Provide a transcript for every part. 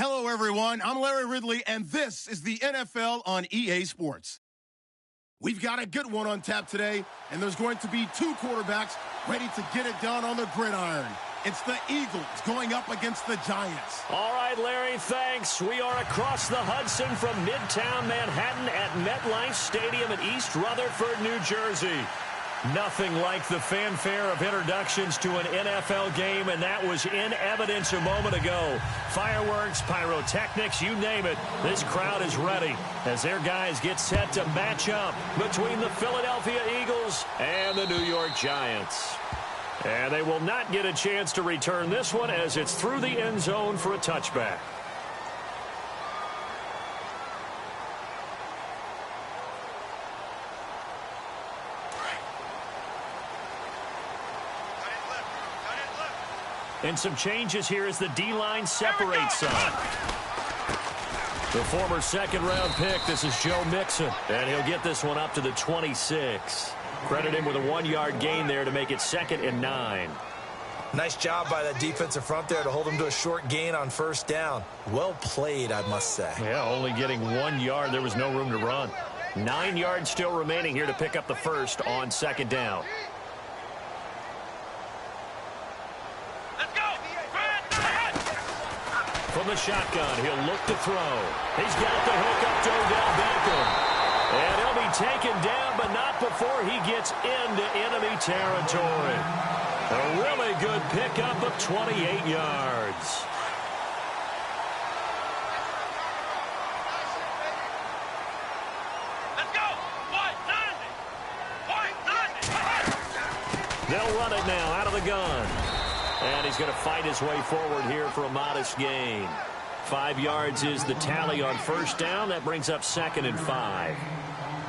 Hello, everyone. I'm Larry Ridley, and this is the NFL on EA Sports. We've got a good one on tap today, and there's going to be two quarterbacks ready to get it done on the gridiron. It's the Eagles going up against the Giants. All right, Larry, thanks. We are across the Hudson from Midtown Manhattan at MetLife Stadium in East Rutherford, New Jersey. Nothing like the fanfare of introductions to an NFL game, and that was in evidence a moment ago. Fireworks, pyrotechnics, you name it. This crowd is ready as their guys get set to match up between the Philadelphia Eagles and the New York Giants. And they will not get a chance to return this one as it's through the end zone for a touchback. And some changes here as the D-line separates some. The former second-round pick, this is Joe Mixon. And he'll get this one up to the 26. Credit him with a 1-yard gain there to make it 2nd and 9. Nice job by that defensive front there to hold him to a short gain on first down. Well played, I must say. Yeah, only getting 1 yard. There was no room to run. 9 yards still remaining here to pick up the first on 2nd down. From the shotgun, he'll look to throw. He's got the hook up to Odell Beckham. And he'll be taken down, but not before he gets into enemy territory. A really good pickup of 28 yards. Let's go! They'll run it now out of the gun. And he's going to fight his way forward here for a modest gain. 5 yards is the tally on first down. That brings up 2nd and 5.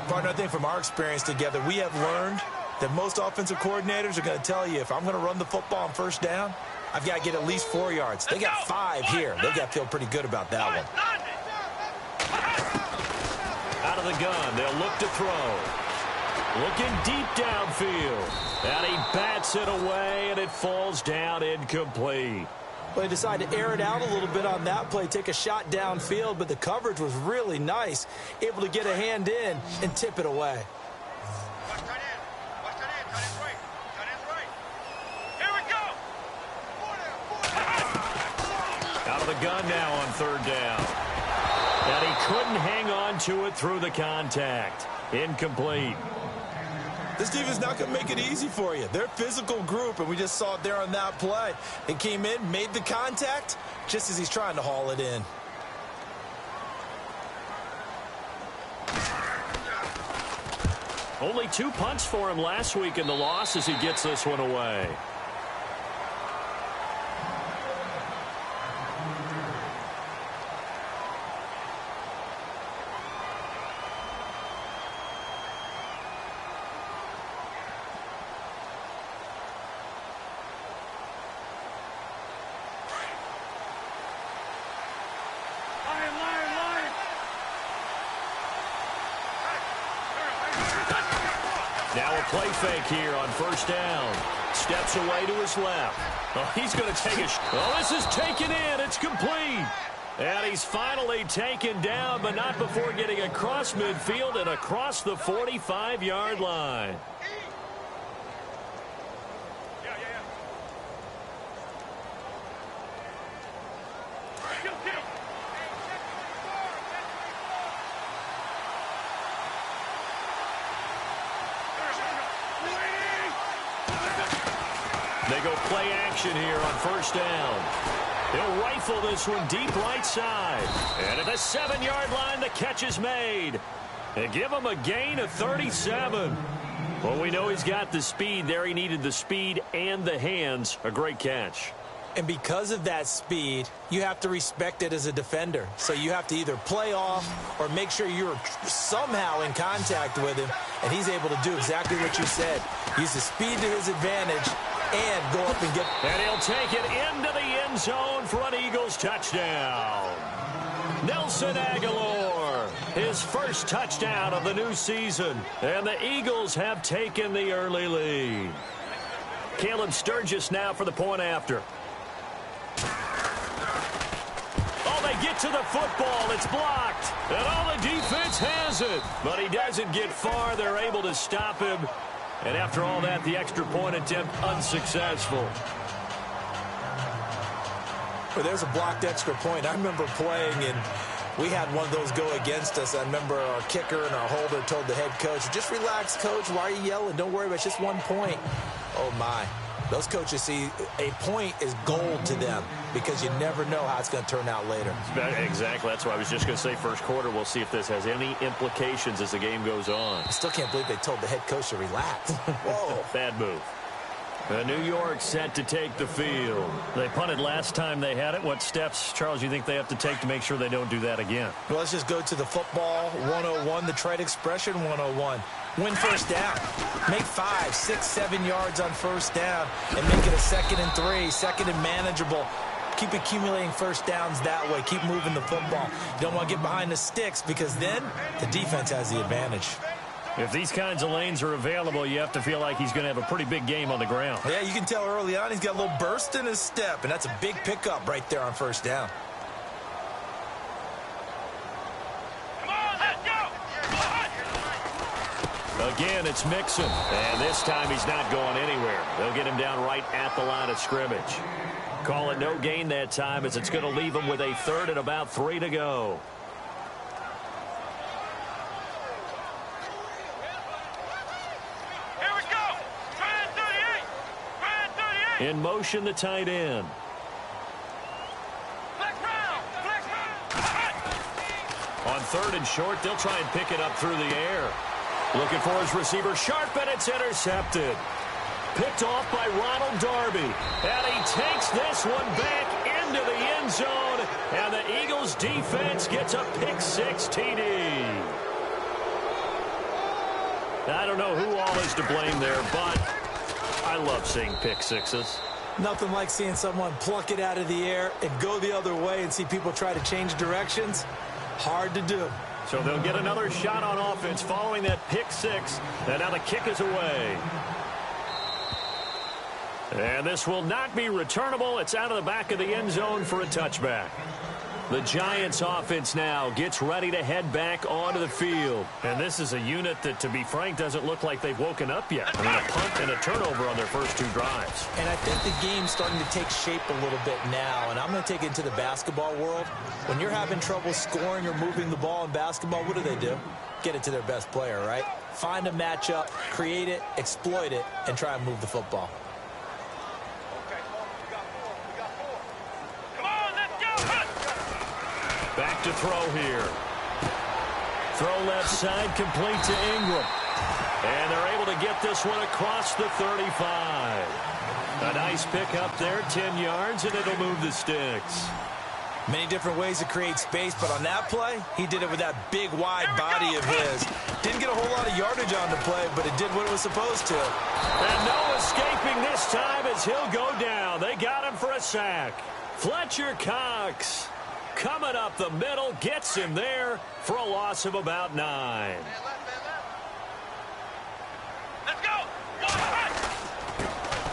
Partner, I think from our experience together, we have learned that most offensive coordinators are going to tell you, if I'm going to run the football on first down, I've got to get at least 4 yards. They got 5 here. They've got to feel pretty good about that one. Out of the gun, they'll look to throw. Looking deep downfield. And he bats it away, and it falls down incomplete. Well, they decided to air it out a little bit on that play, take a shot downfield, but the coverage was really nice. Able to get a hand in and tip it away. Watch tight end. Watch tight end. Tight end's right. Tight end's right. Here we go. Out of the gun now on 3rd down. And he couldn't hang on to it through the contact. Incomplete. This defense is not going to make it easy for you. They're a physical group, and we just saw it there on that play. It came in, made the contact, just as he's trying to haul it in. Only 2 punts for him last week in the loss as he gets this one away. Now a play fake here on first down. Steps away to his left. Oh, he's going to take a shot. Oh, this is taken in. It's complete. And he's finally taken down, but not before getting across midfield and across the 45-yard line. They go play action here on first down. He'll rifle this one deep right side. And at the 7-yard line, the catch is made. And give him a gain of 37. Well, we know he's got the speed there. He needed the speed and the hands. A great catch. And because of that speed, you have to respect it as a defender. So you have to either play off or make sure you're somehow in contact with him. And he's able to do exactly what you said. Use the speed to his advantage and go up and get. And he'll take it into the end zone for an Eagles touchdown. Nelson Agholor, his first touchdown of the new season. And the Eagles have taken the early lead. Caleb Sturgis now for the point after. Oh, they they get to the football. It's blocked. And all the defense has it. But he doesn't get far. They're able to stop him. And after all that, the extra point attempt unsuccessful. Well, there's a blocked extra point. I remember playing, and we had one of those go against us. I remember our kicker and our holder told the head coach, just relax, coach. Why are you yelling? Don't worry about it. It's just 1 point. Oh, my. Those coaches see a point is gold to them because you never know how it's going to turn out later. Exactly. That's what I was just going to say. First quarter, we'll see if this has any implications as the game goes on. I still can't believe they told the head coach to relax. Whoa. Bad move. New York set to take the field. They punted last time they had it. What steps, Charles, you think they have to take to make sure they don't do that again? Well, let's just go to the football 101, the trade expression 101. Win first down. Make 5, 6, 7 yards on first down and make it a 2nd and 3, 2nd and manageable. Keep accumulating first downs that way. Keep moving the football. You don't want to get behind the sticks because then the defense has the advantage. If these kinds of lanes are available, you have to feel like he's going to have a pretty big game on the ground. Yeah, you can tell early on he's got a little burst in his step, and that's a big pickup right there on first down. Come on, let's go! Again, it's Mixon, and this time he's not going anywhere. They'll get him down right at the line of scrimmage. Call it no gain that time as it's going to leave him with a 3rd and about 3 to go. In motion, the tight end. On 3rd and short, they'll try and pick it up through the air. Looking for his receiver, Sharp, and it's intercepted. Picked off by Ronald Darby. And he takes this one back into the end zone. And the Eagles defense gets a pick 6 TD. I don't know who all is to blame there, but I love seeing pick sixes. Nothing like seeing someone pluck it out of the air and go the other way and see people try to change directions. Hard to do. So they'll get another shot on offense following that pick 6. And now the kick is away. And this will not be returnable. It's out of the back of the end zone for a touchback. The Giants offense now gets ready to head back onto the field. And this is a unit that, to be frank, doesn't look like they've woken up yet. I mean, a punt and a turnover on their first 2 drives. And I think the game's starting to take shape a little bit now. And I'm going to take it into the basketball world. When you're having trouble scoring or moving the ball in basketball, what do? Get it to their best player, right? Find a matchup, create it, exploit it, and try and move the football. Back to throw here. Throw left side, complete to Ingram. And they're able to get this one across the 35. A nice pick up there, 10 yards, and it'll move the sticks. Many different ways to create space, but on that play, he did it with that big, wide body of his. Didn't get a whole lot of yardage on the play, but it did what it was supposed to. And no escaping this time as he'll go down. They got him for a sack. Fletcher Cox coming up the middle, gets him there for a loss of about 9. Let's go!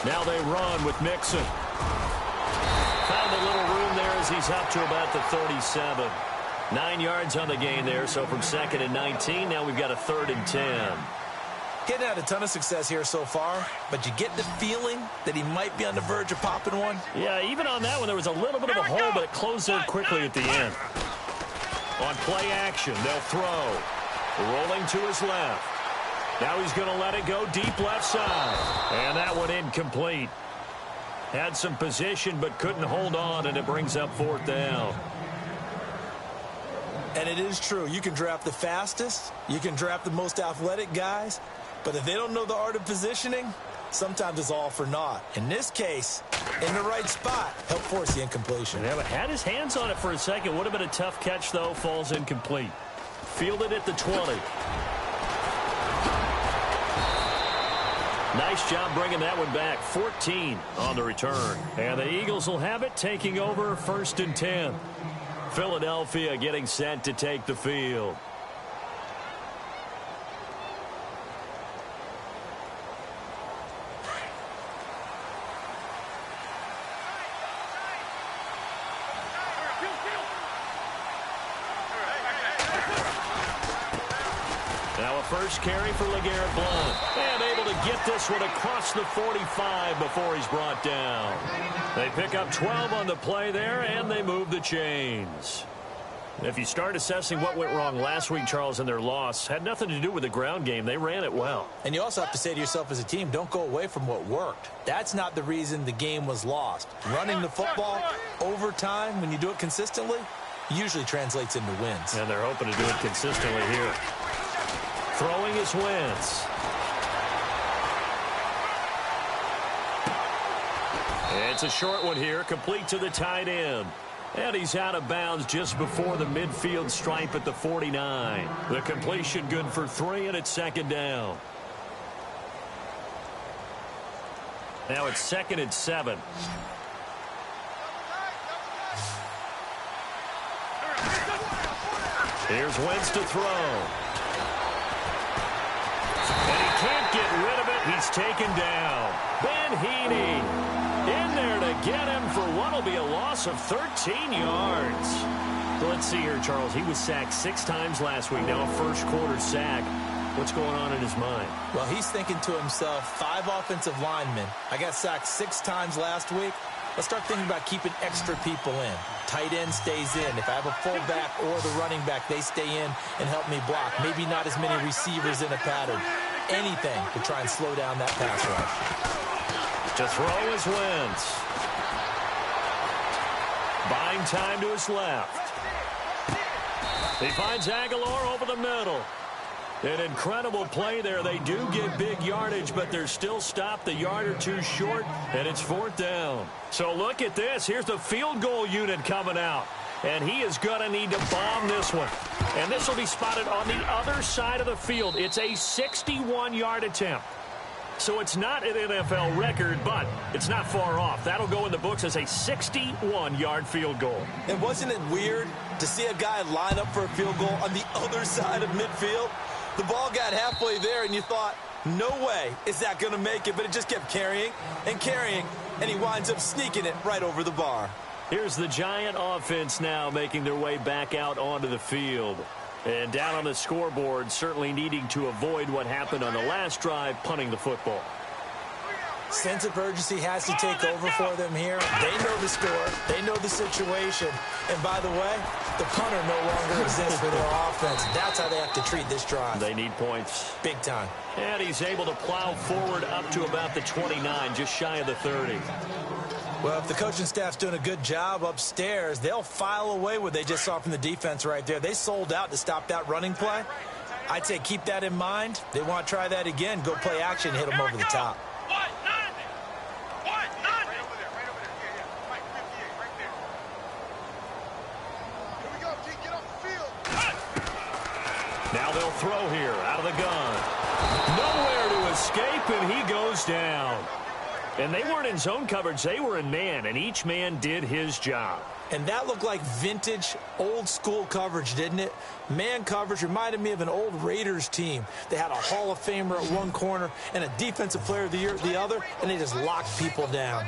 Now they run with Mixon. Found a little room there as he's up to about the 37. 9 yards on the gain there, so from 2nd and 19, now we've got a 3rd and 10. Getting had a ton of success here so far, but you get the feeling that he might be on the verge of popping one. Yeah, even on that one, there was a little bit of a hole, but it closed in quickly at the end. On play action, they'll throw. Rolling to his left. Now he's going to let it go deep left side. And that one incomplete. Had some position, but couldn't hold on, and it brings up 4th down. And it is true. You can draft the fastest. You can draft the most athletic guys. But if they don't know the art of positioning, sometimes it's all for naught. In this case, in the right spot, help force the incompletion. Yeah, but had his hands on it for a second. Would have been a tough catch, though. Falls incomplete. Fielded at the 20. Nice job bringing that one back. 14 on the return. And the Eagles will have it, taking over 1st and 10. Philadelphia getting set to take the field. first carry for LeGarrette Blount. And able to get this one across the 45 before he's brought down. They pick up 12 on the play there, and they move the chains. If you start assessing what went wrong last week, Charles, in their loss, had nothing to do with the ground game. They ran it well. And you also have to say to yourself as a team, don't go away from what worked. That's not the reason the game was lost. Running the football over time, when you do it consistently, usually translates into wins. And they're hoping to do it consistently here. Throwing is Wentz. It's a short one here, complete to the tight end. And he's out of bounds just before the midfield stripe at the 49. The completion good for 3, and it's second down. Now it's 2nd and 7. Here's Wentz to throw. And he can't get rid of it. He's taken down. Ben Heaney in there to get him for what will be a loss of 13 yards. Let's see here, Charles. He was sacked 6 times last week. Now a first-quarter sack. What's going on in his mind? Well, he's thinking to himself, 5 offensive linemen. I got sacked 6 times last week. Let's start thinking about keeping extra people in. Tight end stays in. If I have a fullback or the running back, they stay in and help me block. Maybe not as many receivers in a pattern. Anything to try and slow down that pass rush. To throw is Wentz. Buying time to his left. He finds Aguilar over the middle. An incredible play there. They do get big yardage, but they're still stopped a yard or 2 short, and it's 4th down. So look at this. Here's the field goal unit coming out, and he is going to need to bomb this one. And this will be spotted on the other side of the field. It's a 61-yard attempt. So it's not an NFL record, but it's not far off. That'll go in the books as a 61-yard field goal. And wasn't it weird to see a guy line up for a field goal on the other side of midfield? The ball got halfway there, and you thought, no way is that going to make it. But it just kept carrying, and he winds up sneaking it right over the bar. Here's the Giant offense now making their way back out onto the field. And down on the scoreboard, certainly needing to avoid what happened on the last drive, punting the football. Sense of urgency has to take over for them here. They know the score. They know the situation. And by the way, the punter no longer exists for their offense. That's how they have to treat this drive. They need points. Big time. And he's able to plow forward up to about the 29, just shy of the 30. Well, if the coaching staff's doing a good job upstairs, they'll file away what they just saw from the defense right there. They sold out to stop that running play. I'd say keep that in mind. They want to try that again. Go play action, hit them over the top. Now they'll throw here out of the gun. Nowhere to escape, and he goes down. And they weren't in zone coverage. They were in man, and each man did his job. And that looked like vintage, old-school coverage, didn't it? Man coverage reminded me of an old Raiders team. They had a Hall of Famer at one corner and a Defensive Player of the Year at the other, and they just locked people down.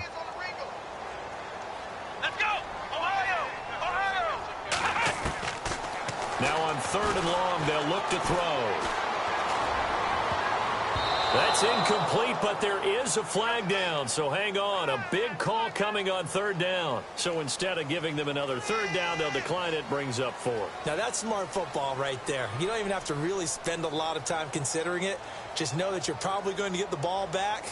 Let's go! Ohio! Now on 3rd and long, they'll look to throw. That's incomplete, but there is a flag down, so hang on. A big call coming on 3rd down. So instead of giving them another 3rd down, they'll decline it, brings up 4. Now that's smart football right there. You don't even have to really spend a lot of time considering it. Just know that you're probably going to get the ball back.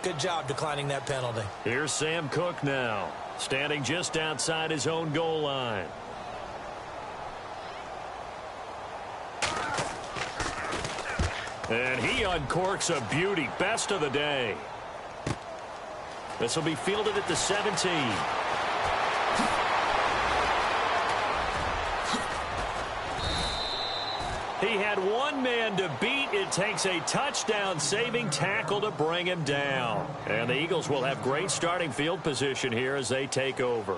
Good job declining that penalty. Here's Sam Cook now, standing just outside his own goal line. And he uncorks a beauty. Best of the day. This will be fielded at the 17. He had one man to beat. It takes a touchdown-saving tackle to bring him down. And the Eagles will have great starting field position here as they take over.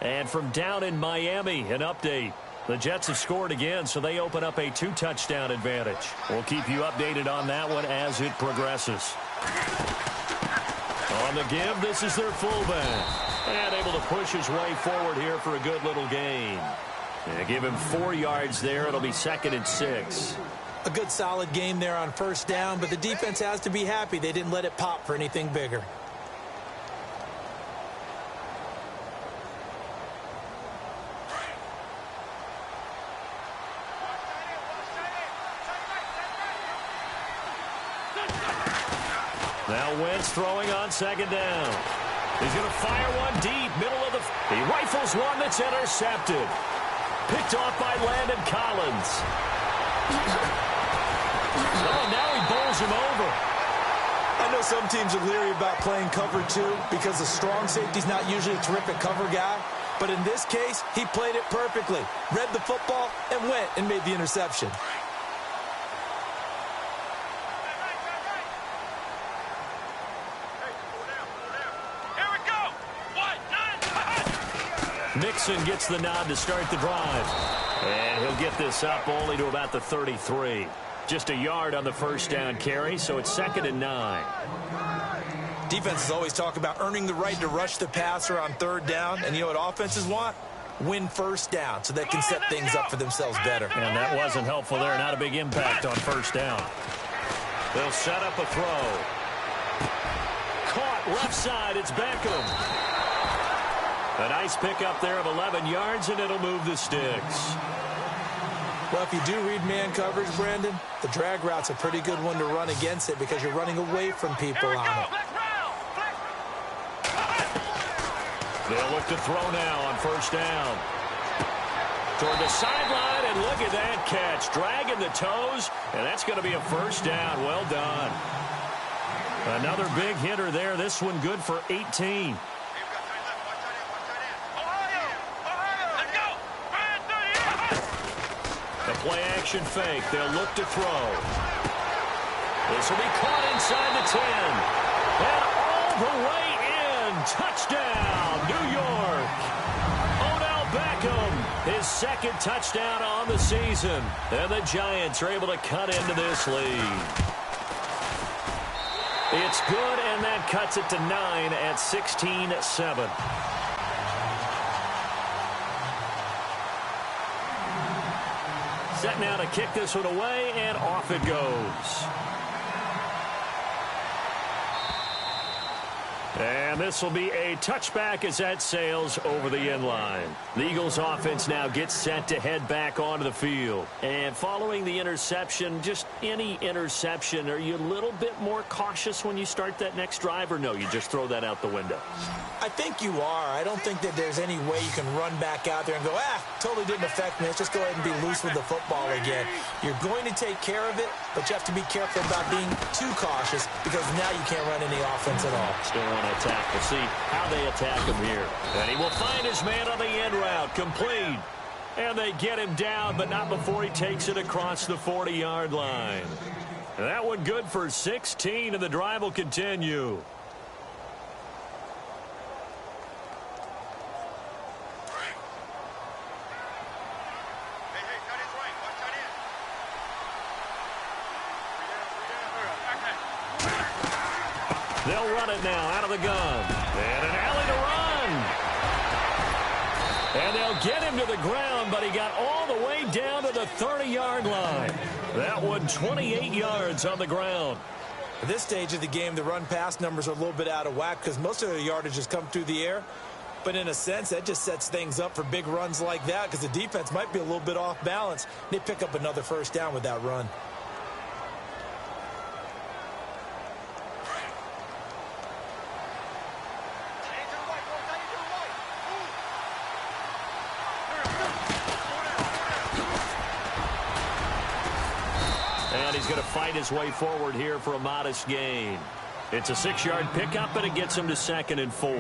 And from down in Miami, an update. The Jets have scored again, so they open up a 2-touchdown advantage. We'll keep you updated on that one as it progresses. On the give, this is their fullback. And able to push his way forward here for a good little gain. And give him 4 yards there. It'll be 2nd and 6. A good solid game there on first down, but the defense has to be happy they didn't let it pop for anything bigger. Now Wentz throwing on second down. He's going to fire one deep, middle of the... He rifles one that's intercepted. Picked off by Landon Collins. Oh, now he bowls him over. I know some teams are leery about playing cover 2 because the strong safety's not usually a terrific cover guy. But in this case, he played it perfectly. Read the football and went and made the interception. Mixon gets the nod to start the drive. And he'll get this up only to about the 33. Just a yard on the first down carry, so it's 2nd and 9. Defenses always talk about earning the right to rush the passer on third down. And you know what offenses want? Win first down so they can set things up for themselves better. And that wasn't helpful there. Not a big impact on first down. They'll set up a throw. Caught left side. It's Beckham. A nice pickup there of 11 yards, and it'll move the sticks. Well, if you do read man coverage, Brandon, the drag route's a pretty good one to run against it because you're running away from people on it. They'll look to throw now on first down. Toward the sideline, and look at that catch. Dragging the toes, and that's going to be a first down. Well done. Another big hitter there. This one good for 18. The play-action fake. They'll look to throw. This will be caught inside the 10. And all the way in. Touchdown, New York. Odell Beckham, his 2nd touchdown on the season. And the Giants are able to cut into this lead. It's good, and that cuts it to 9 at 16-7. Set now to kick this one away, and off it goes. And this will be a touchback as that sails over the end line. The Eagles offense now gets set to head back onto the field. And following the interception, just any interception, are you a little bit more cautious when you start that next drive, or no, you just throw that out the window? I think you are. I don't think that there's any way you can run back out there and go, totally didn't affect me. Let's just go ahead and be loose with the football again. You're going to take care of it, but you have to be careful about being too cautious because now you can't run any offense at all. Still want to attack. We'll see how they attack him here. And he will find his man on the end route. Complete. And they get him down, but not before he takes it across the 40-yard line. And that one good for 16, and the drive will continue. They'll run it now out of the gun. And an alley to run. And they'll get him to the ground, but he got all the way down to the 30-yard line. That one 28 yards on the ground. At this stage of the game, the run-pass numbers are a little bit out of whack because most of their yardage has come through the air. But in a sense, that just sets things up for big runs like that because the defense might be a little bit off balance. They pick up another first down with that run. And he's going to fight his way forward here for a modest gain. It's a 6-yard pickup, and it gets him to 2nd and 4.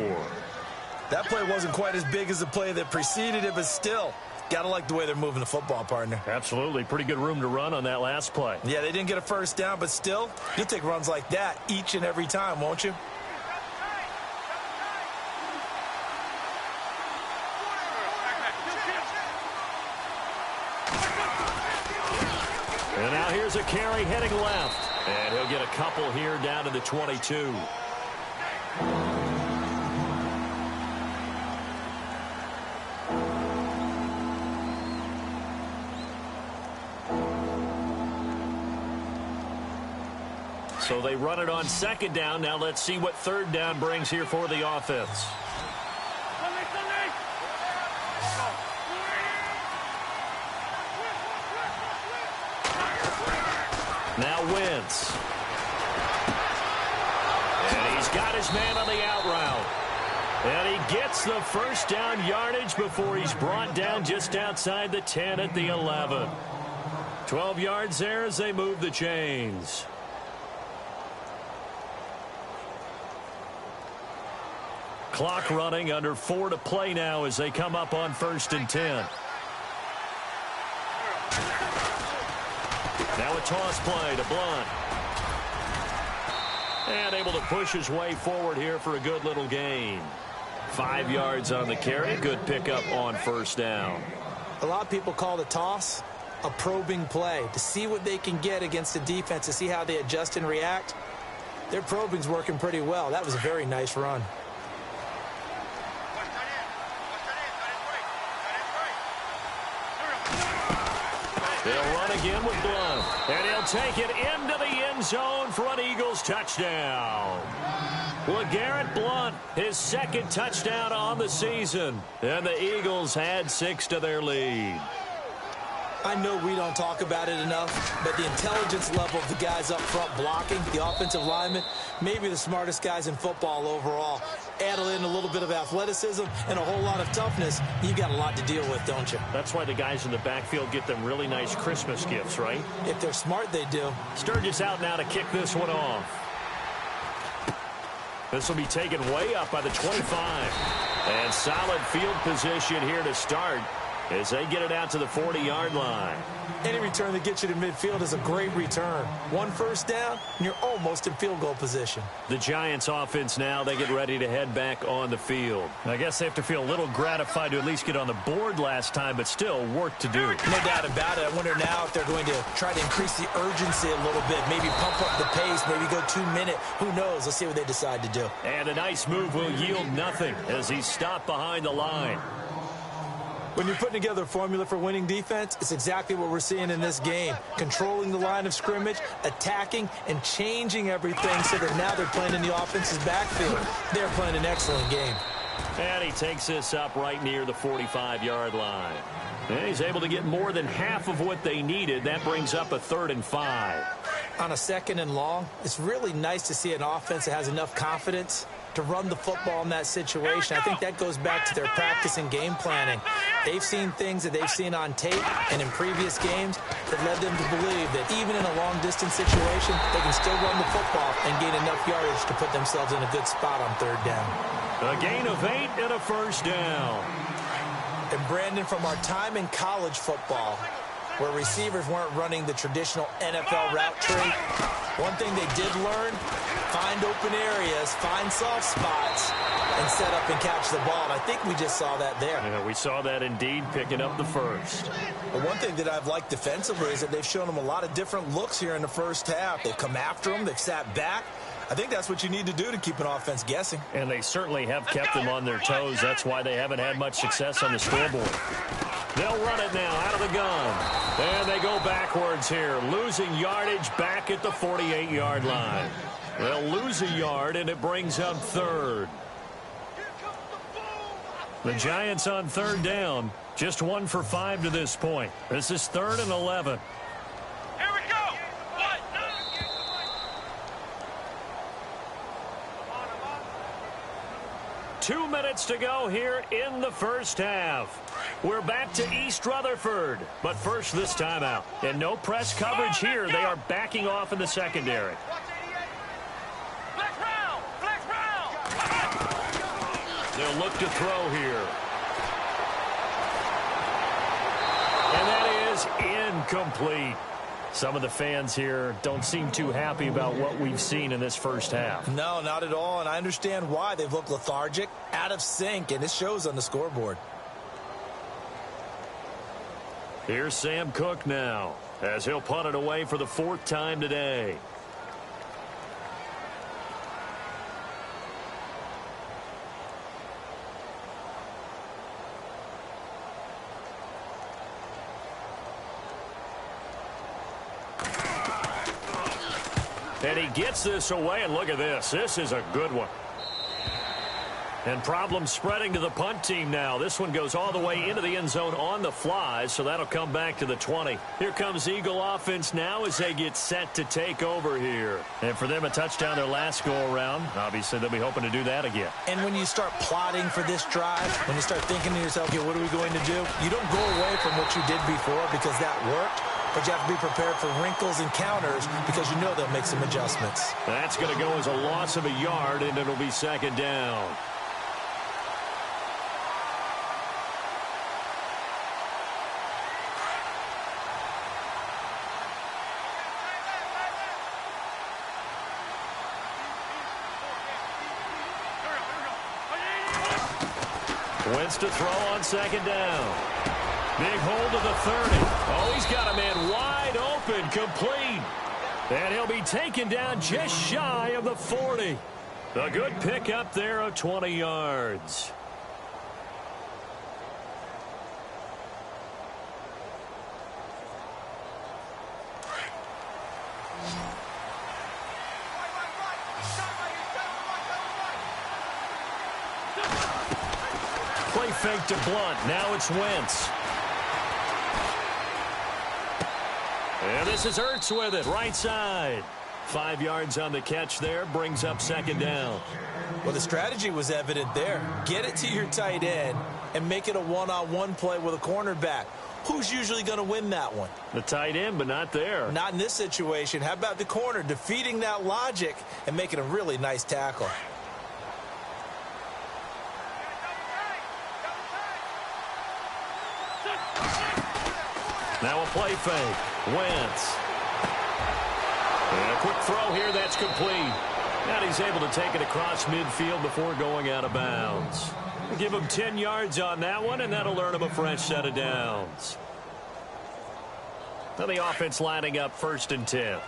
That play wasn't quite as big as the play that preceded it, but still, got to like the way they're moving the football, partner. Absolutely. Pretty good room to run on that last play. Yeah, they didn't get a first down, but still, you'll take runs like that each and every time, won't you? And now here's a carry heading left. And he'll get a couple here down to the 22. So they run it on second down. Now let's see what third down brings here for the offense. Now Wentz. And he's got his man on the out route. And he gets the first down yardage before he's brought down just outside the 10 at the 11. 12 yards there as they move the chains. Clock running, under 4 to play now as they come up on 1st and 10. Now a toss play to Blunt. And able to push his way forward here for a good little gain. 5 yards on the carry. Good pickup on first down. A lot of people call the toss a probing play to see what they can get against the defense, to see how they adjust and react. Their probing's working pretty well. That was a very nice run. They'll run again with Blunt. And he'll take it into the end zone for an Eagles touchdown. LeGarrette Blunt, his second touchdown on the season. And the Eagles add 6 to their lead. I know we don't talk about it enough, but the intelligence level of the guys up front blocking, the offensive linemen, maybe the smartest guys in football overall. Add in a little bit of athleticism and a whole lot of toughness, you've got a lot to deal with, don't you? That's why the guys in the backfield get them really nice Christmas gifts, right? If they're smart, they do. Sturgis out now to kick this one off. This will be taken way up by the 25. And solid field position here to start as they get it out to the 40-yard line. Any return that gets you to midfield is a great return. 1 first down, and you're almost in field goal position. The Giants offense now, they get ready to head back on the field. I guess they have to feel a little gratified to at least get on the board last time, but still work to do. No doubt about it. I wonder now if they're going to try to increase the urgency a little bit, maybe pump up the pace, maybe go 2-minute. Who knows? Let's see what they decide to do. And a nice move will yield nothing as he's stopped behind the line. When you're putting together a formula for winning defense, it's exactly what we're seeing in this game. Controlling the line of scrimmage, attacking, and changing everything so that now they're playing in the offense's backfield. They're playing an excellent game. And he takes this up right near the 45-yard line. And he's able to get more than half of what they needed. That brings up a 3rd and 5. On a 2nd and long, it's really nice to see an offense that has enough confidence to run the football in that situation. I think that goes back to their practice and game planning. They've seen things that they've seen on tape and in previous games that led them to believe that even in a long-distance situation, they can still run the football and gain enough yardage to put themselves in a good spot on 3rd down. A gain of 8 and a first down. And Brandon, from our time in college football, where receivers weren't running the traditional NFL route tree, one thing they did learn: find open areas, find soft spots, and set up and catch the ball. And I think we just saw that there. Yeah, we saw that indeed, picking up the first. But one thing that I've liked defensively is that they've shown them a lot of different looks here in the first half. They've come after them. They've sat back. I think that's what you need to do to keep an offense guessing. And they certainly have kept them on their toes. That's why they haven't had much success on the scoreboard. They'll run it now out of the gun. And they go backwards here, losing yardage back at the 48-yard line. They'll lose a yard, and it brings up 3rd. The Giants on 3rd down, just 1 for 5 to this point. This is 3rd and 11. Here we go. 2 minutes to go here in the first half. We're back to East Rutherford, but first this timeout. And no press coverage here. They are backing off in the secondary. They'll look to throw here. And that is incomplete. Some of the fans here don't seem too happy about what we've seen in this first half. No, not at all, and I understand why. They've looked lethargic, out of sync, and it shows on the scoreboard. Here's Sam Cook now, as he'll punt it away for the 4th time today. And he gets this away, and look at this. This is a good one. And problems spreading to the punt team now. This one goes all the way into the end zone on the fly, so that'll come back to the 20. Here comes Eagle offense now as they get set to take over here. And for them, a touchdown their last go-around. Obviously, they'll be hoping to do that again. And when you start plotting for this drive, when you start thinking to yourself, okay, what are we going to do? You don't go away from what you did before because that worked, but you have to be prepared for wrinkles and counters because you know they'll make some adjustments. That's going to go as a loss of a yard, and it'll be second down. Wentz to throw on second down. Big hold to the 30. Oh, he's got a man wide open, complete. And he'll be taken down just shy of the 40. A good pickup there of 20 yards. Play fake to Blunt. Now it's Wentz. And this is Ertz with it, right side. 5 yards on the catch there, brings up second down. Well, the strategy was evident there. Get it to your tight end and make it a one-on-one play with a cornerback. Who's usually going to win that one? The tight end, but not there. Not in this situation. How about the corner defeating that logic and making a really nice tackle? Now a play fake. Wentz. And a quick throw here, that's complete. And he's able to take it across midfield before going out of bounds. Give him 10 yards on that one, and that'll earn him a fresh set of downs. Now the offense lining up 1st and 10.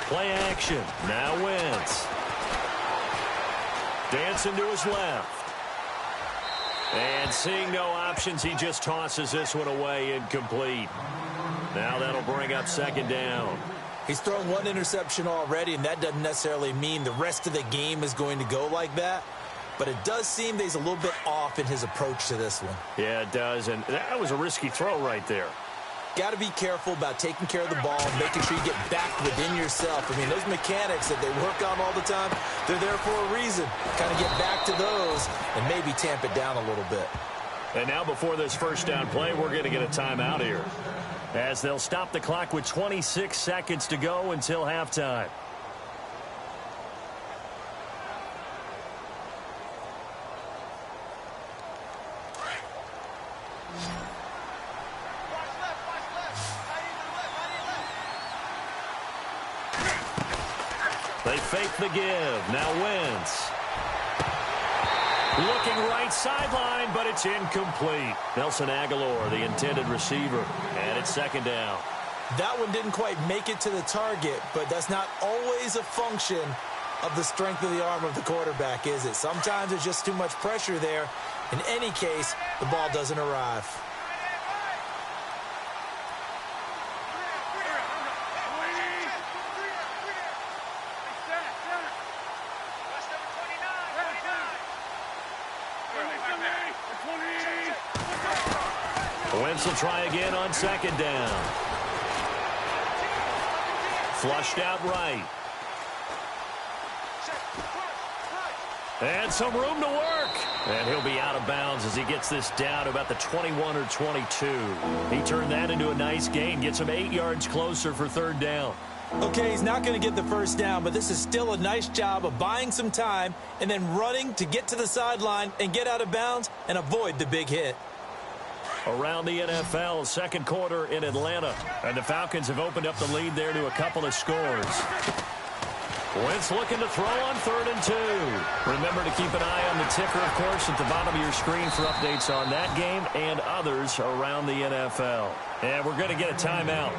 Play action. Now Wentz. Dancing to his left. And seeing no options, he just tosses this one away, incomplete. Now that'll bring up second down. He's thrown one interception already, and that doesn't necessarily mean the rest of the game is going to go like that. But it does seem that he's a little bit off in his approach to this one. Yeah, it does, and that was a risky throw right there. Got to be careful about taking care of the ball and making sure you get back within yourself. I mean, those mechanics that they work on all the time, they're there for a reason. Kind of get back to those and maybe tamp it down a little bit. And now before this first down play, we're going to get a timeout here, as they'll stop the clock with 26 seconds to go until halftime. They fake the give. Now Wentz. Looking right sideline, but it's incomplete. Nelson Aguilar, the intended receiver, and it's second down. That one didn't quite make it to the target, but that's not always a function of the strength of the arm of the quarterback, is it? Sometimes there's just too much pressure there. In any case, the ball doesn't arrive. Wentz will try again on second down. Flushed out right. And some room to work. And he'll be out of bounds as he gets this down to about the 21 or 22. He turned that into a nice gain. Gets him 8 yards closer for third down. Okay, he's not going to get the first down, but this is still a nice job of buying some time and then running to get to the sideline and get out of bounds and avoid the big hit. Around the NFL, second quarter in Atlanta. And the Falcons have opened up the lead there to a couple of scores. Wentz looking to throw on 3rd and 2. Remember to keep an eye on the ticker, of course, at the bottom of your screen for updates on that game and others around the NFL. And we're going to get a timeout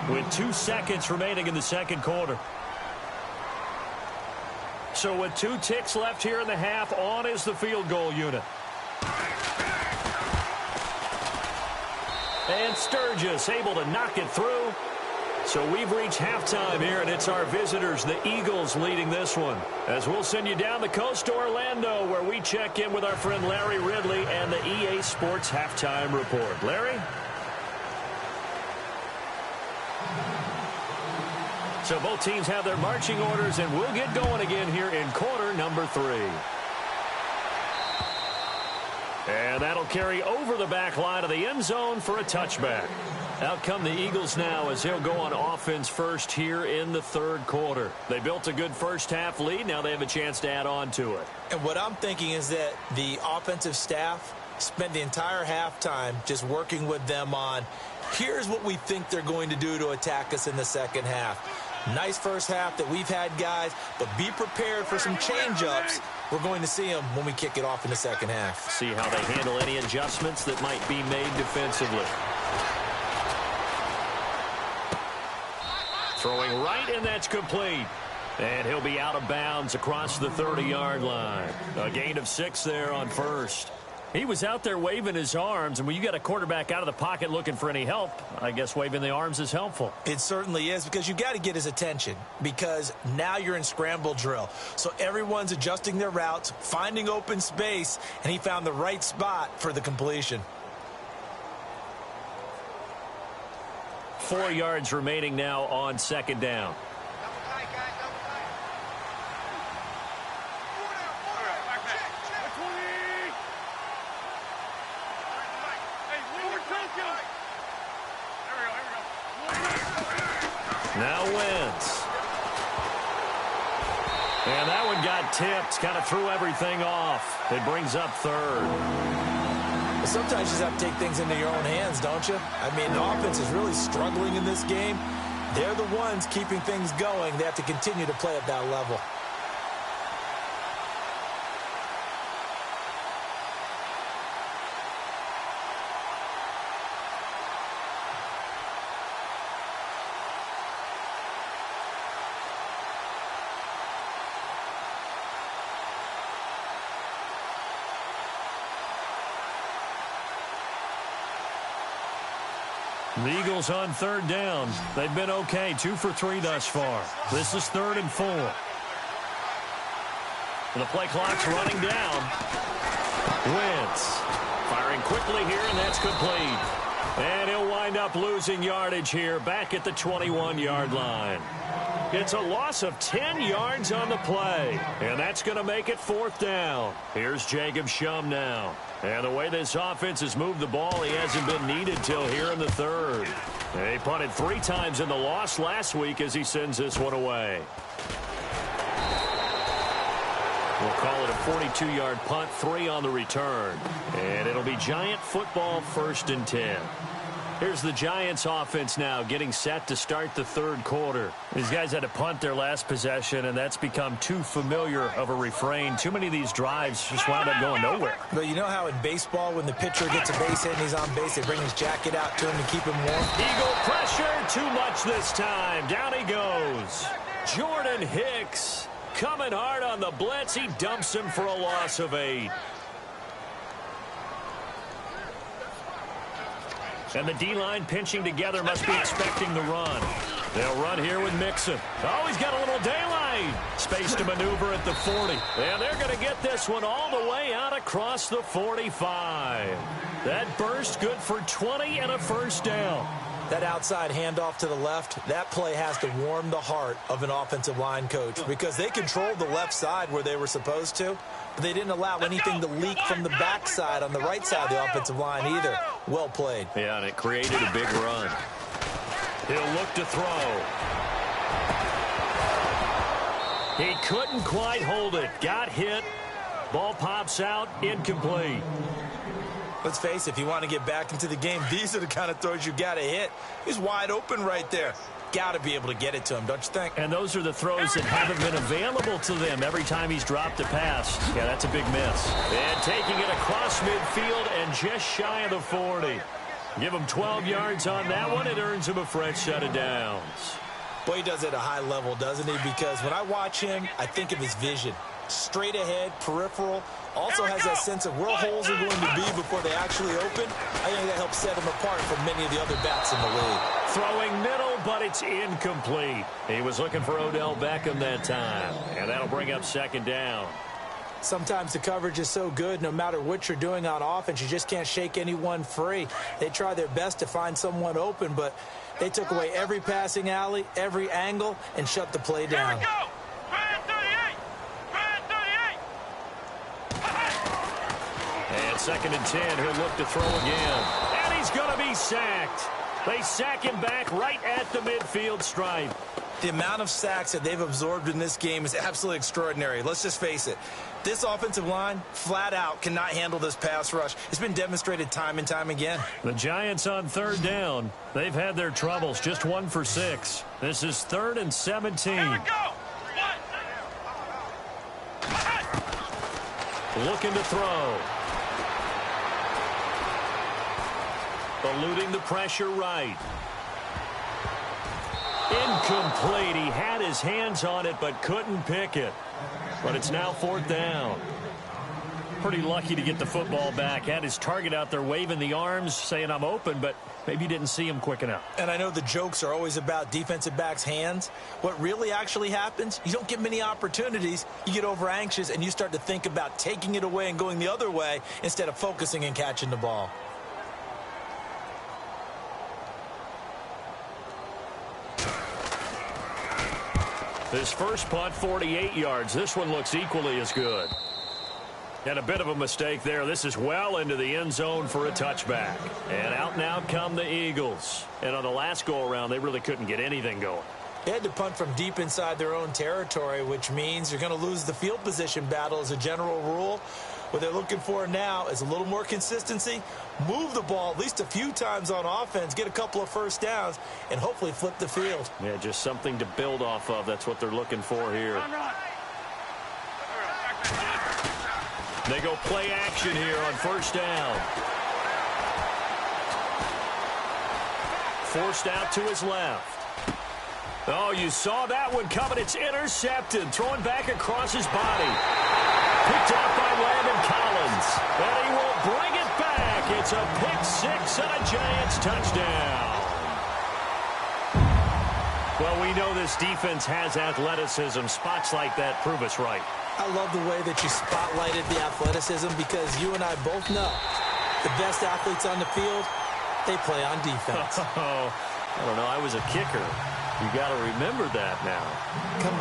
with 2 seconds remaining in the second quarter. So with 2 ticks left here in the half, on is the field goal unit. And Sturgis able to knock it through. So we've reached halftime here, and it's our visitors, the Eagles, leading this one. As we'll send you down the coast to Orlando, where we check in with our friend Larry Ridley and the EA Sports Halftime Report. Larry? So both teams have their marching orders, and we'll get going again here in quarter number 3. And that'll carry over the back line of the end zone for a touchback. Out come the Eagles now as they'll go on offense first here in the third quarter. They built a good first-half lead. Now they have a chance to add on to it. And what I'm thinking is that the offensive staff spent the entire halftime just working with them on, here's what we think they're going to do to attack us in the second half. Nice first half that we've had, guys, but be prepared for some change-ups. We're going to see them when we kick it off in the second half. See how they handle any adjustments that might be made defensively. Throwing right, and that's complete. And he'll be out of bounds across the 30-yard line. A gain of 6 there on first. He was out there waving his arms, and when you got a quarterback out of the pocket looking for any help, I guess waving the arms is helpful. It certainly is, because you got to get his attention, because now you're in scramble drill. So everyone's adjusting their routes, finding open space, and he found the right spot for the completion. 4 yards remaining now on second down. Now Wentz. And that one got tipped, kind of threw everything off. It brings up third. Sometimes you just have to take things into your own hands, don't you? I mean, the offense is really struggling in this game. They're the ones keeping things going. They have to continue to play at that level. The Eagles on third down. They've been okay, 2 for 3 thus far. This is 3rd and 4. The play clock's running down. Wentz firing quickly here, and that's complete. And he'll wind up losing yardage here back at the 21-yard line. It's a loss of 10 yards on the play, and that's going to make it 4th down. Here's Jacob Shum now. And the way this offense has moved the ball, he hasn't been needed till here in the 3rd. He punted 3 times in the loss last week as he sends this one away. We'll call it a 42-yard punt, 3 on the return. And it'll be Giant football, 1st and 10. Here's the Giants offense now getting set to start the third quarter. These guys had to punt their last possession, and that's become too familiar of a refrain. Too many of these drives just wound up going nowhere. But you know how in baseball, when the pitcher gets a base hit and he's on base, they bring his jacket out to him to keep him warm? Eagle pressure, too much this time. Down he goes. Jordan Hicks coming hard on the blitz. He dumps him for a loss of 8. And the D-line pinching together, must be expecting the run. They'll run here with Mixon. Oh, he's got a little daylight. Space to maneuver at the 40. And they're going to get this one all the way out across the 45. That burst good for 20 and a 1st down. That outside handoff to the left, that play has to warm the heart of an offensive line coach, because they controlled the left side where they were supposed to, but they didn't allow anything to leak from the backside on the right side of the offensive line either. Well played. Yeah, and it created a big run. He'll look to throw. He couldn't quite hold it. Got hit. Ball pops out. Incomplete. Let's face it, if you want to get back into the game, these are the kind of throws you got to hit. He's wide open right there. Got to be able to get it to him, don't you think? And those are the throws that haven't been available to them every time he's dropped a pass. Yeah, that's a big miss. And taking it across midfield and just shy of the 40. Give him 12 yards on that one. It earns him a fresh set of downs. Boy, he does it at a high level, doesn't he? Because when I watch him, I think of his vision. straight ahead, peripheral. Also has that sense of where holes are going to be before they actually open. I think that helps set him apart from many of the other backs in the league. Throwing middle, but it's incomplete. He was looking for Odell Beckham that time, and that'll bring up second down. Sometimes the coverage is so good, no matter what you're doing on offense, you just can't shake anyone free. They try their best to find someone open, but they took away every passing alley, every angle, and shut the play down. Here we go. And second and 10, he'll look to throw again. And he's going to be sacked. They sack him back right at the midfield stripe. The amount of sacks that they've absorbed in this game is absolutely extraordinary. Let's just face it. This offensive line, flat out, cannot handle this pass rush. It's been demonstrated time and time again. The Giants on third down. They've had their troubles, just 1 for 6. This is 3rd and 17. Here we go. Looking to throw. Eluding the pressure right. Incomplete. He had his hands on it but couldn't pick it. But it's now 4th down. Pretty lucky to get the football back. Had his target out there waving the arms saying I'm open, but maybe didn't see him quick enough. And I know the jokes are always about defensive backs' hands. What really actually happens, you don't get many opportunities. You get over anxious and you start to think about taking it away and going the other way instead of focusing and catching the ball. His first punt, 48 yards. This one looks equally as good. And a bit of a mistake there. This is well into the end zone for a touchback. And out come the Eagles. And on the last go-around, they really couldn't get anything going. They had to punt from deep inside their own territory, which means you're going to lose the field position battle as a general rule. What they're looking for now is a little more consistency, move the ball at least a few times on offense, get a couple of first downs, and hopefully flip the field. Yeah, just something to build off of. That's what they're looking for here. They go play action here on first down. Forced out to his left. Oh, you saw that one coming. It's intercepted. Throwing back across his body. Picked off by Landon Collins. And he will bring it back. It's a pick-6 and a Giants touchdown. Well, we know this defense has athleticism. Spots like that prove us right. I love the way that you spotlighted the athleticism because you and I both know the best athletes on the field, they play on defense. Oh, I don't know. I was a kicker. You got to remember that now. Come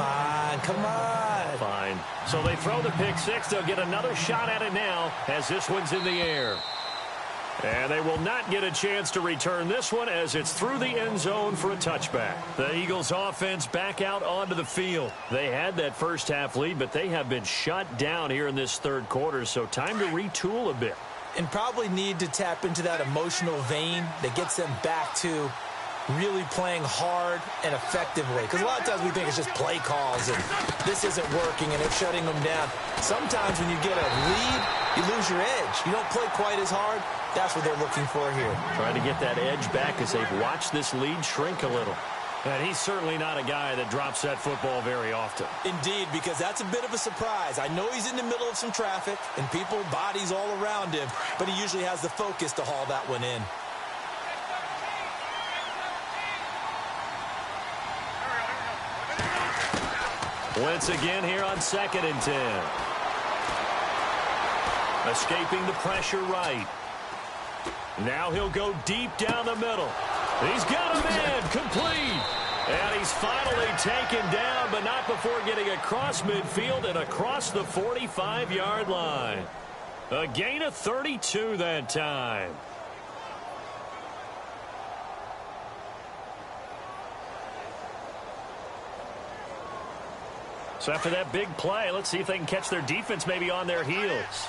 on. Fine. So they throw the pick-6. They'll get another shot at it now as this one's in the air. And they will not get a chance to return this one as it's through the end zone for a touchback. The Eagles offense back out onto the field. They had that first half lead, but they have been shut down here in this third quarter, so time to retool a bit. And probably need to tap into that emotional vein that gets them back to really playing hard and effectively. Because a lot of times we think it's just play calls and this isn't working and it's shutting them down. Sometimes when you get a lead, you lose your edge. You don't play quite as hard. That's what they're looking for here. Trying to get that edge back as they've watched this lead shrink a little. And he's certainly not a guy that drops that football very often. Indeed, because that's a bit of a surprise. I know he's in the middle of some traffic and people, bodies all around him, but he usually has the focus to haul that one in. Blitz again here on 2nd and 10. Escaping the pressure right. Now he'll go deep down the middle. He's got a man complete. And he's finally taken down, but not before getting across midfield and across the 45-yard line. A gain of 32 that time. So after that big play, let's see if they can catch their defense maybe on their heels.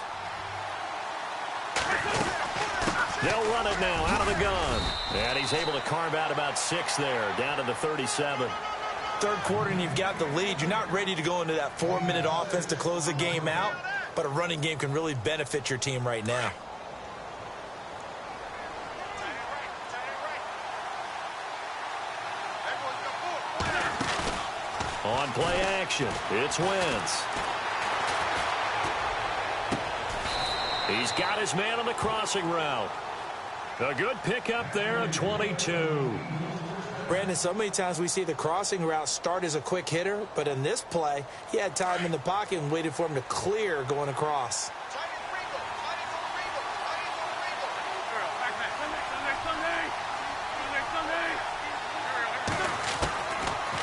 They'll run it now out of the gun. And he's able to carve out about 6 there, down to the 37. Third quarter and you've got the lead. You're not ready to go into that 4-minute offense to close the game out, but a running game can really benefit your team right now. On play action, it's Wentz. He's got his man on the crossing route. A good pickup there at 22. Brandon, so many times we see the crossing route start as a quick hitter, but in this play, he had time in the pocket and waited for him to clear going across.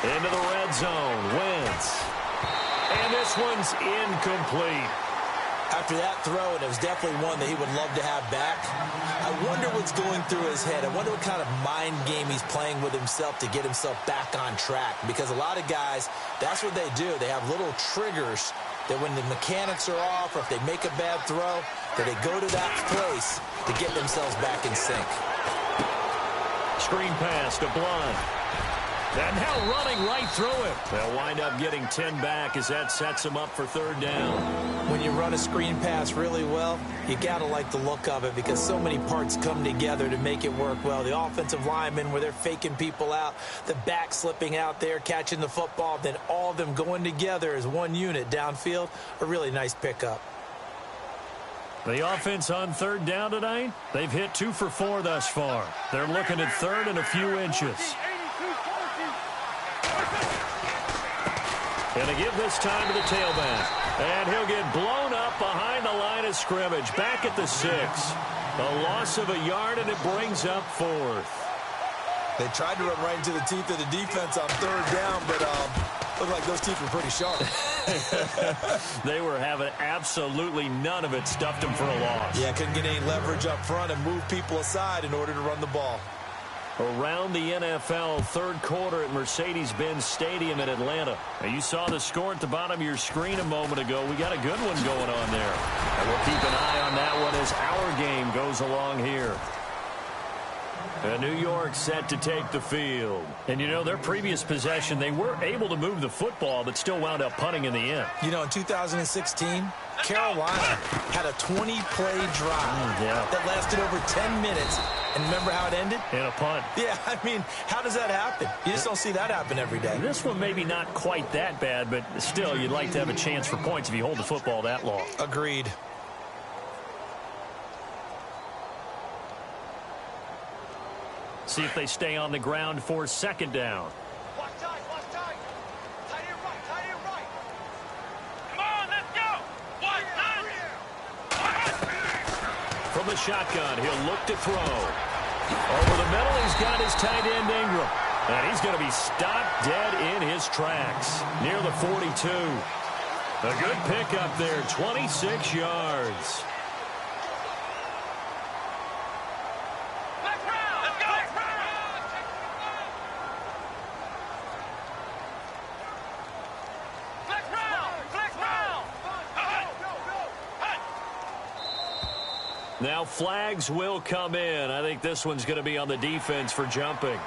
Into the red zone, Wentz. And this one's incomplete. After that throw, and it was definitely one that he would love to have back, I wonder what's going through his head. I wonder what kind of mind game he's playing with himself to get himself back on track. Because a lot of guys, that's what they do. They have little triggers that when the mechanics are off or if they make a bad throw, that they go to that place to get themselves back in sync. Screen pass to Blunt. And now running right through it. They'll wind up getting 10 back as that sets them up for third down. When you run a screen pass really well, you got to like the look of it because so many parts come together to make it work well. The offensive linemen where they're faking people out, the back slipping out there, catching the football, then all of them going together as one unit downfield, a really nice pickup. The offense on third down tonight, they've hit 2 for 4 thus far. They're looking at third and a few inches. Going to give this time to the tailback. And he'll get blown up behind the line of scrimmage. Back at the 6. A loss of a yard, and it brings up 4th. They tried to run right into the teeth of the defense on third down, but looked like those teeth were pretty sharp. They were having absolutely none of it. Stuffed them for a loss. Yeah, couldn't get any leverage up front and move people aside in order to run the ball. Around the NFL, third quarter at Mercedes-Benz Stadium in Atlanta. Now, you saw the score at the bottom of your screen a moment ago. We got a good one going on there. And we'll keep an eye on that one as our game goes along here. And New York set to take the field. And, you know, their previous possession, they were able to move the football, but still wound up punting in the end. You know, in 2016, Carolina had a 20-play drive that lasted over 10 minutes. And remember how it ended? In a punt. Yeah, I mean, how does that happen? You just don't see that happen every day. This one maybe not quite that bad, but still, you'd like to have a chance for points if you hold the football that long. Agreed. See if they stay on the ground for second down. Watch tight, watch tight. Tight end right, tight end right. Come on, let's go. Watch tight. From the shotgun, he'll look to throw. Over the middle, he's got his tight end Ingram. And he's going to be stopped dead in his tracks near the 42. A good pickup there, 26 yards. Now flags will come in. I think this one's going to be on the defense for jumping.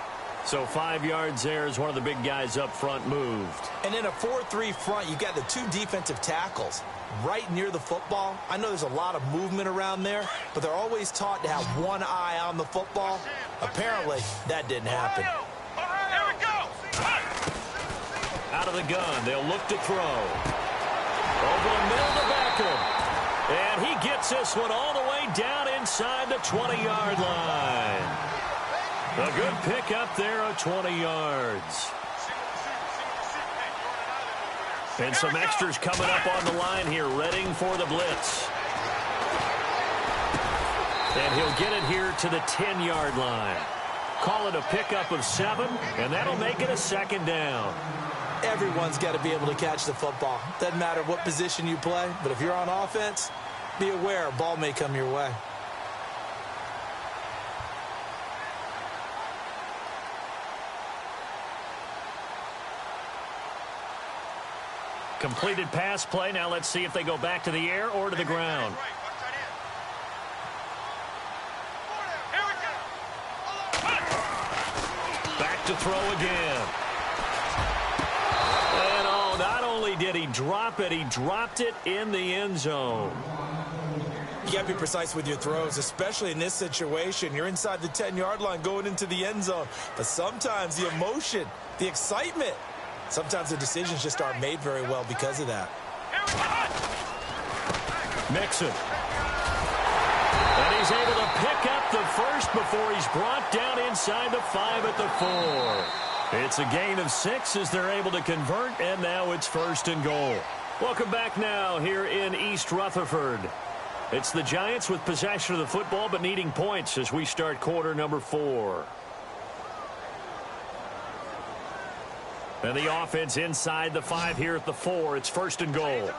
So 5 yards there as one of the big guys up front moved. And in a 4-3 front, you've got the 2 defensive tackles right near the football. I know there's a lot of movement around there, but they're always taught to have one eye on the football. Apparently, that didn't happen. Here we go. Out of the gun, they'll look to throw. Over the middle to Beckham. And he gets this one all the way down inside the 20-yard line. A good pickup there at 20 yards. And some extras coming up on the line here, readying for the blitz. And he'll get it here to the 10-yard line. Call it a pickup of 7, and that'll make it a second down. Everyone's got to be able to catch the football. Doesn't matter what position you play, but if you're on offense, be aware a ball may come your way. Completed pass play. Now let's see if they go back to the air or to the ground. Back to throw again. And oh, not only did he drop it, he dropped it in the end zone. You got to be precise with your throws, especially in this situation. You're inside the 10-yard line going into the end zone. But sometimes the emotion, the excitement, sometimes the decisions just aren't made very well because of that. Mixon. he's able to pick up the first before he's brought down inside the 5 at the 4. It's a gain of 6 as they're able to convert, and now it's 1st and goal. Welcome back now here in East Rutherford. It's the Giants with possession of the football but needing points as we start quarter number 4. And the offense inside the 5 here at the 4. It's 1st and goal.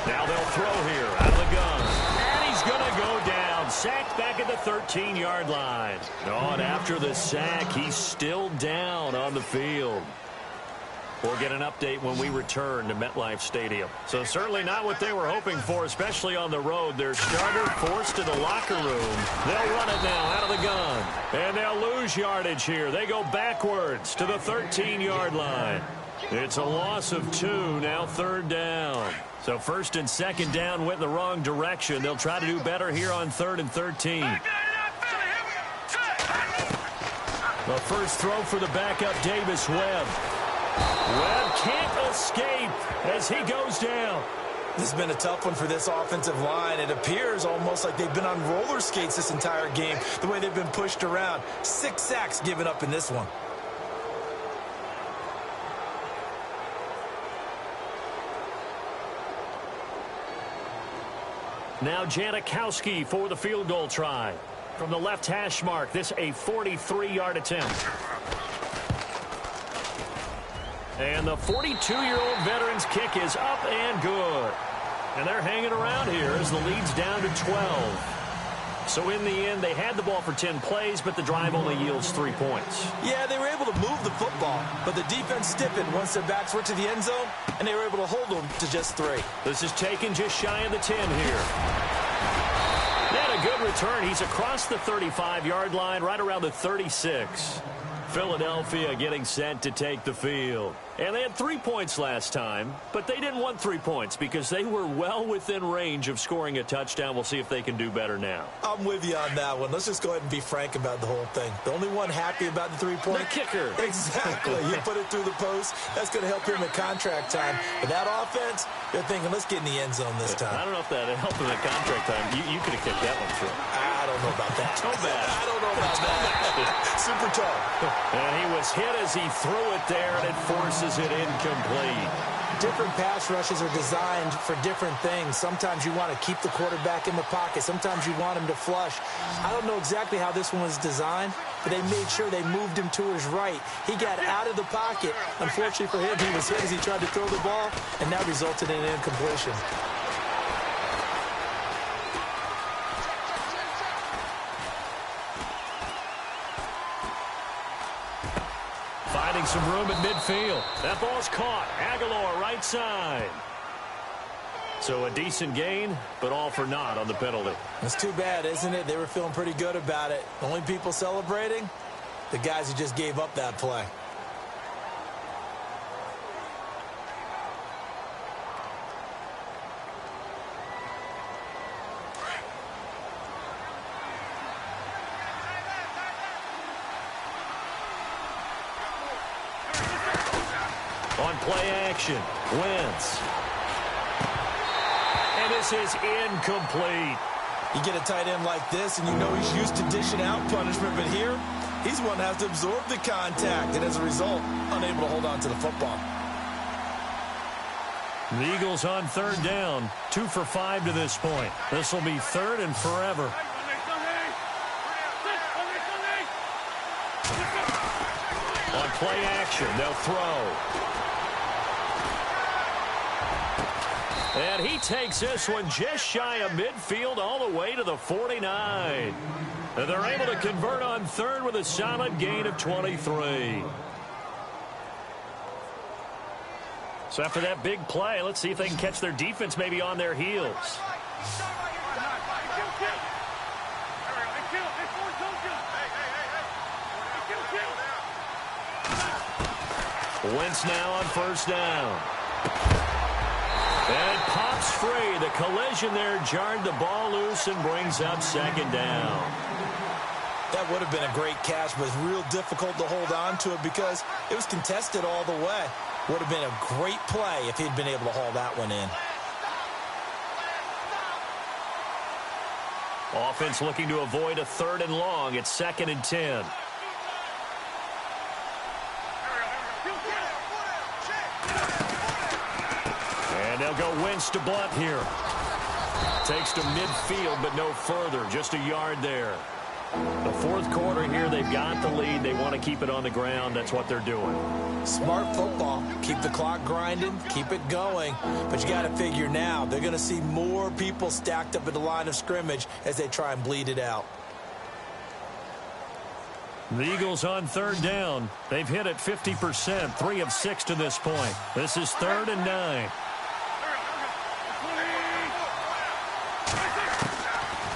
Now they'll throw here out of the gun. And he's going to go down. Sacked back at the 13-yard line. Oh, and after the sack, he's still down on the field. We'll get an update when we return to MetLife Stadium. So certainly not what they were hoping for, especially on the road. Their starter forced to the locker room. They'll run it now out of the gun. And they'll lose yardage here. They go backwards to the 13-yard line. It's a loss of 2, now 3rd down. So 1st and 2nd down went in the wrong direction. They'll try to do better here on 3rd and 13. The first throw for the backup, Davis Webb. Webb can't escape as he goes down. This has been a tough one for this offensive line. It appears almost like they've been on roller skates this entire game, the way they've been pushed around. 6 sacks given up in this one. Now Janikowski for the field goal try. From the left hash mark, this a 43-yard attempt. And the 42-year-old veteran's kick is up and good. And they're hanging around here as the lead's down to 12. So in the end, they had the ball for 10 plays, but the drive only yields 3 points. Yeah, they were able to move the football, but the defense stiffened once their backs were to the end zone, and they were able to hold them to just 3. This is taken just shy of the 10 here. They had a good return. He's across the 35-yard line, right around the 36. Philadelphia getting set to take the field. And they had 3 points last time, but they didn't want 3 points because they were well within range of scoring a touchdown. We'll see if they can do better now. I'm with you on that one. Let's just go ahead and be frank about the whole thing. The only one happy about the 3-point? The kicker. Exactly. You put it through the post. That's going to help him at contract time. But that offense, they're thinking, let's get in the end zone this time. I don't know if that helped him at contract time. You could have kicked that one through. I don't know about that. So bad. I don't know about that. Super tall. And he was hit as he threw it there, and it forces it incomplete. Different pass rushes are designed for different things. Sometimes you want to keep the quarterback in the pocket. Sometimes you want him to flush. I don't know exactly how this one was designed, but they made sure they moved him to his right. He got out of the pocket. Unfortunately for him, he was hit as he tried to throw the ball, and that resulted in an incompletion. Finding some room at midfield. That ball's caught. Aguilar right side. So a decent gain, but all for naught on the penalty. It's too bad, isn't it? They were feeling pretty good about it. The only people celebrating, the guys who just gave up that play. On play action, Wentz. And this is incomplete. You get a tight end like this, and you know he's used to dishing out punishment, but here, he's the one that has to absorb the contact, and as a result, unable to hold on to the football. The Eagles on 3rd down, 2 for 5 to this point. This will be 3rd and forever. On play action, they'll throw. And he takes this one just shy of midfield all the way to the 49. And they're able to convert on 3rd with a solid gain of 23. So after that big play, let's see if they can catch their defense maybe on their heels. Wentz now on 1st down. And pops free. The collision there jarred the ball loose and brings up 2nd down. That would have been a great catch, but it's real difficult to hold on to it because it was contested all the way. Would have been a great play if he'd been able to haul that one in. Offense looking to avoid a 3rd and long. It's 2nd and 10. And they'll go Wentz to Blunt here. Takes to midfield, but no further. Just a yard there. The 4th quarter here, they've got the lead. They want to keep it on the ground. That's what they're doing. Smart football. Keep the clock grinding. Keep it going. But you got to figure now, they're going to see more people stacked up at the line of scrimmage as they try and bleed it out. The Eagles on 3rd down. They've hit it 50%, 3 of 6 to this point. This is 3rd and 9.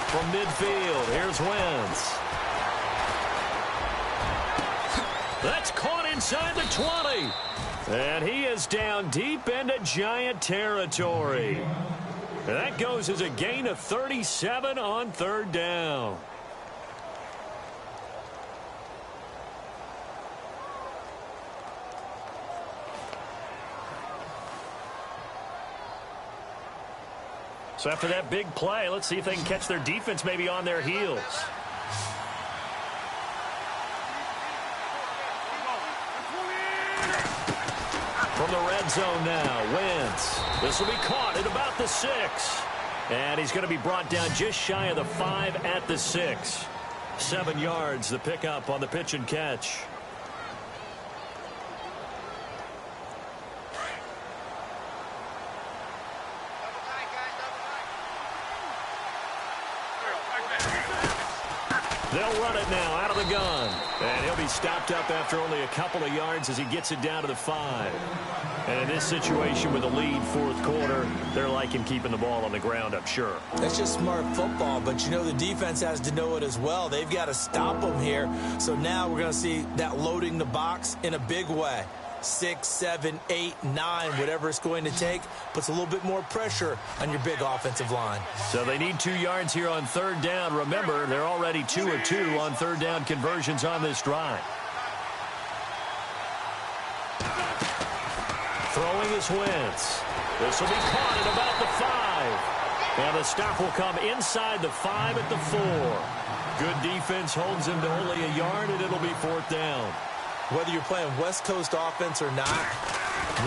From midfield, here's Wentz. That's caught inside the 20. And he is down deep into Giant territory. That goes as a gain of 37 on 3rd down. So after that big play, let's see if they can catch their defense maybe on their heels. From the red zone now, Wentz. This will be caught at about the 6. And he's going to be brought down just shy of the 5 at the 6. 7 yards, the pickup on the pitch and catch. They'll run it now out of the gun. And he'll be stopped up after only a couple of yards as he gets it down to the 5. And in this situation with a lead 4th quarter, they're liking keeping the ball on the ground, I'm sure. That's just smart football, but you know the defense has to know it as well. They've got to stop them here. So now we're going to see that loading the box in a big way. 6, 7, 8, 9, whatever it's going to take, puts a little bit more pressure on your big offensive line. So they need 2 yards here on 3rd down. Remember, they're already 2 of 2 on 3rd down conversions on this drive. Throwing is Wentz. This will be caught at about the 5. And the stop will come inside the 5 at the 4. Good defense holds him to only a yard, and it'll be 4th down. Whether you're playing West Coast offense or not,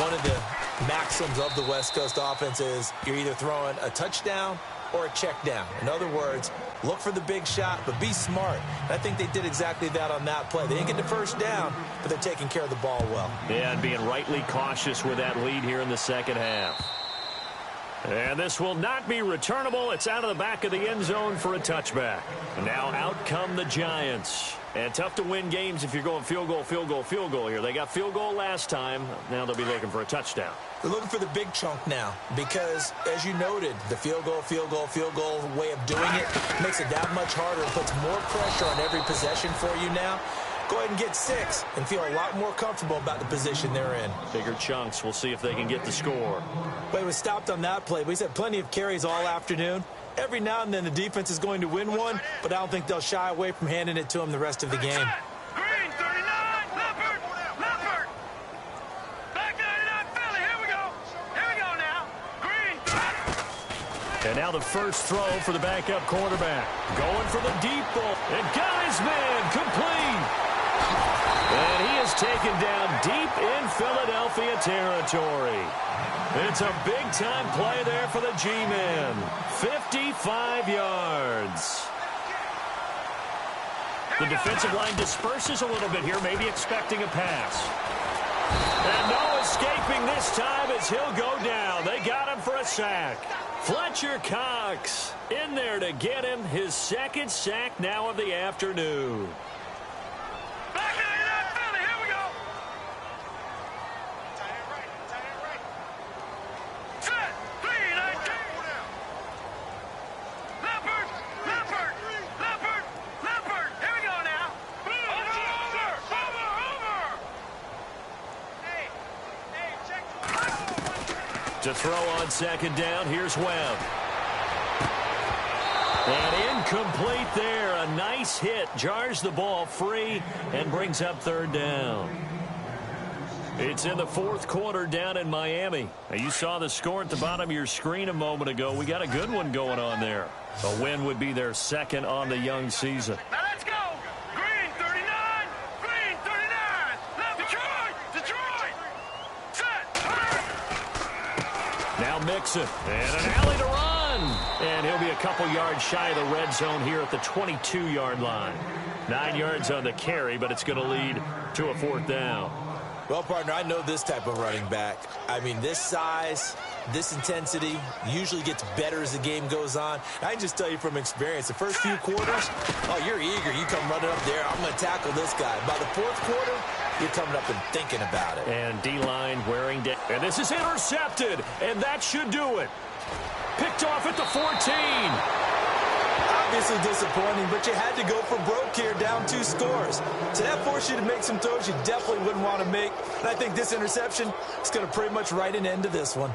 one of the maxims of the West Coast offense is you're either throwing a touchdown or a check down. In other words, look for the big shot, but be smart. And I think they did exactly that on that play. They didn't get the 1st down, but they're taking care of the ball well. Yeah, and being rightly cautious with that lead here in the 2nd half. And this will not be returnable. It's out of the back of the end zone for a touchback. And now out come the Giants. And tough to win games if you're going field goal, field goal, field goal here. They got field goal last time. Now they'll be looking for a touchdown. They're looking for the big chunk now because, as you noted, the field goal, field goal, field goal way of doing it makes it that much harder and puts more pressure on every possession for you now. Go ahead and get 6 and feel a lot more comfortable about the position they're in. Bigger chunks. We'll see if they can get the score. But it was stopped on that play. He's had plenty of carries all afternoon. Every now and then the defense is going to win one, but I don't think they'll shy away from handing it to him the rest of the game. Green, 39, Leopard, Leopard. Back 99, Philly, here we go. Here we go now. Green. And now the first throw for the backup quarterback. Going for the deep ball. And got his man complete. And he is taken down deep in Philadelphia territory. It's a big-time play there for the G-Men. 55 yards. The defensive line disperses a little bit here, maybe expecting a pass. And no escaping this time as he'll go down. They got him for a sack. Fletcher Cox in there to get him his 2nd sack now of the afternoon. Back 99, Philly, here we go. Tight end right. Set, 3, 19. Leopard, Leopard, Leopard, Leopard. Here we go now. Over. Hey, check. To throw on 2nd down, here's Webb. And incomplete there. A nice hit. Jars the ball free and brings up 3rd down. It's in the 4th quarter down in Miami. Now, you saw the score at the bottom of your screen a moment ago. We got a good one going on there. A win would be their second on the young season. Now let's go. Green 39. Green 39. Left. Detroit. Set. Now Mixon. And an alley to run. And he'll be a couple yards shy of the red zone here at the 22-yard line. 9 yards on the carry, but it's going to lead to a 4th down. Well, partner, I know this type of running back. I mean, this size, this intensity usually gets better as the game goes on. I can just tell you from experience, the first few quarters, oh, you're eager. You come running up there, I'm going to tackle this guy. By the 4th quarter, you're coming up and thinking about it. And D-line wearing down. And this is intercepted, and that should do it. Picked off at the 14. Obviously disappointing, but you had to go for broke here, down 2 scores. So that forced you to make some throws you definitely wouldn't want to make. And I think this interception is going to pretty much write an end to this one.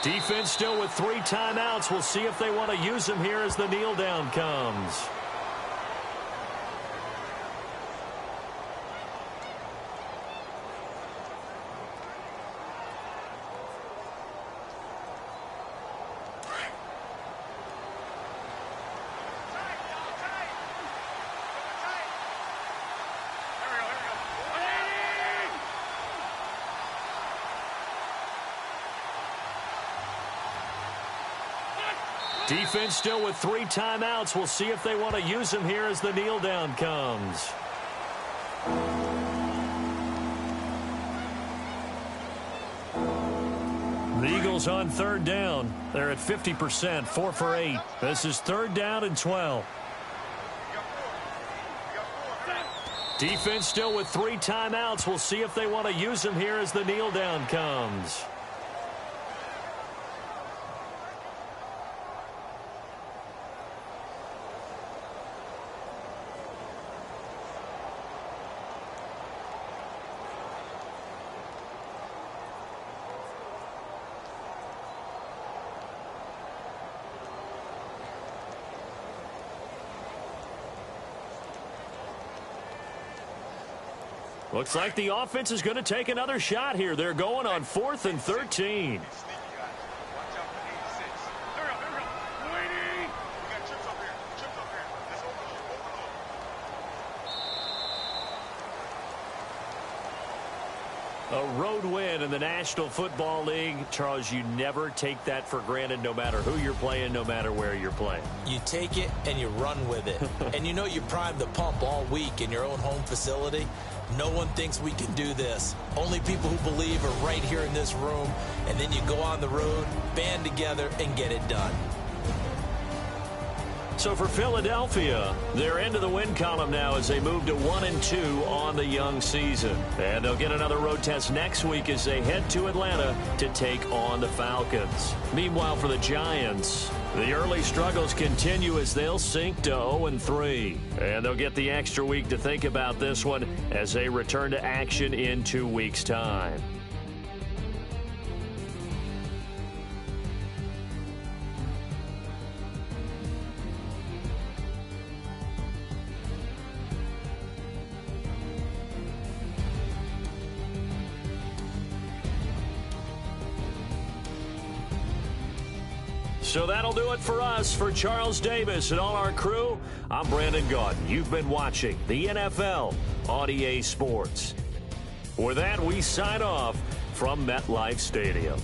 Defense still with 3 timeouts. We'll see if they want to use them here as the kneel down comes. Defense still with 3 timeouts. We'll see if they want to use them here as the kneel down comes. The Eagles on 3rd down. They're at 50%, 4 for 8. This is 3rd down and 12. Defense still with 3 timeouts. We'll see if they want to use them here as the kneel down comes. Looks like the offense is going to take another shot here. They're going on 4th and 13. A road win in the National Football League. Charles, you never take that for granted no matter who you're playing, no matter where you're playing. You take it and you run with it. And you know you primed the pump all week in your own home facility. No one thinks we can do this. Only people who believe are right here in this room. And then you go on the road, band together, and get it done. So for Philadelphia, they're into the win column now as they move to 1-2 on the young season. And they'll get another road test next week as they head to Atlanta to take on the Falcons. Meanwhile, for the Giants, the early struggles continue as they'll sink to 0-3. And they'll get the extra week to think about this one as they return to action in 2 weeks' time. So that'll do it for us. For Charles Davis and all our crew, I'm Brandon Gaudin. You've been watching the NFL on EA Sports. With that, we sign off from MetLife Stadium.